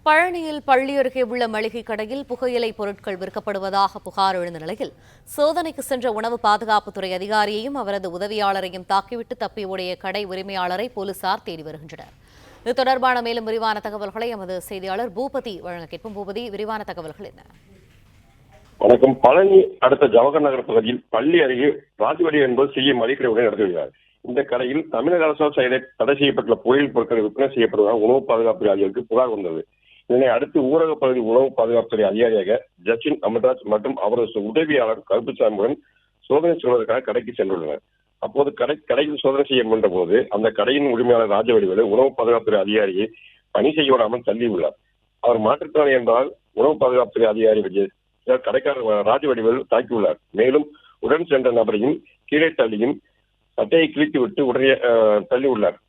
பழனியில் பள்ளி அருகே உள்ள மளிகை கடையில் புகையிலை பொருட்கள் விற்கப்படுவதாக புகார் எழுந்த நிலையில் சோதனைக்கு சென்ற உணவு பாதுகாப்புத்துறை அதிகாரியையும் அவரது உதவியாளரையும் தாக்கிவிட்டு தப்பி ஓடிய கடை உரிமையாளரை போலீசார் தேடி வருகின்றனர். இது தொடர்பான மேலும் விரிவான தகவல்களை எமது செய்தியாளர் பூபதி வழங்க கேட்போம். பூபதி, விரிவான தகவல்கள் என்ன? வணக்கம். பழனி அடுத்த ஜவஹர் நகர் பகுதியில் பள்ளி அருகே ராஜவடி என்பது சிறிய மளிகை உடன் நடத்தி வருகிறார். இந்த கடையில் தமிழக அரசால் தடை செய்யப்பட்டுள்ள புகையிலை பொருட்கள் விற்பனை செய்யப்படுவதாக உணவு பாதுகாப்பு அதிகாரிகளுக்கு புகார் வந்தது. இதனை அடுத்து ஊரக பகுதி உணவு பாதுகாப்புத்துறை அதிகாரியாக ஜஸ்டின் அமர்ராஜ் மற்றும் அவரது உதவியாளர் கருப்புசாமியுடன் சோதனை செய்வதற்காக கடைக்கு சென்றுள்ளனர். அப்போது கடையில் சோதனை செய்ய முயன்ற போது அந்த கடையின் உரிமையாளர் ராஜவடிவேலு உணவு பாதுகாப்புத்துறை அதிகாரியை பணி செய்ய விடாமல் தள்ளியுள்ளார். அவர் மாற்றுத்திறனாளி என்பதால் உணவு பாதுகாப்புத்துறை அதிகாரி கடைக்காரர் ராஜவடிவேலு தாக்கியுள்ளார். மேலும் உடன் சென்ற நபரையும் கீழே தள்ளியும் சட்டையை கிழித்துவிட்டு உடனே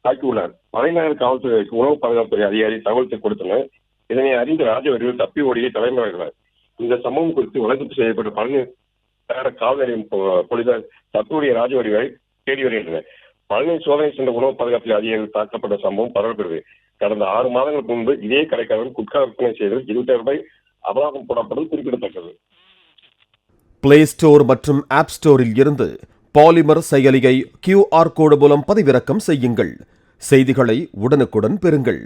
தாக்கியுள்ளார். தலைநகர் காவல்துறைக்கு உணவு பாதுகாப்புத்துறை அதிகாரி தகவல் கொடுத்தனர். இதனை அறிந்த ராஜவடிவேலு தப்பி ஓடியை தலைமையாகிறார். இந்த சம்பவம் குறித்து வழக்கு செய்யப்பட்ட பழனி காவல் நிலையம் போலீசார் தப்பியோடிய ராஜவடிவேலை தேடி வருகின்றனர். பழனி சோதனை சென்ற உணவு பாதுகாப்பு அதிகாரிகள் தாக்கப்பட்ட சம்பவம் பரவப்படுகிறது. கடந்த 6 மாதங்களுக்கு முன்பு இதே கடைக்காரர் குட்கா விற்பனை செய்து 20,000 ரூபாய் அபராதம் போடப்படும் குறிப்பிடத்தக்கது. பிளே ஸ்டோர் மற்றும் ஆப் ஸ்டோரில் இருந்து பாலிமர் செயலியை QR கோடு மூலம் பதிவிறக்கம் செய்யுங்கள். செய்திகளை உடனுக்குடன் பெறுங்கள்.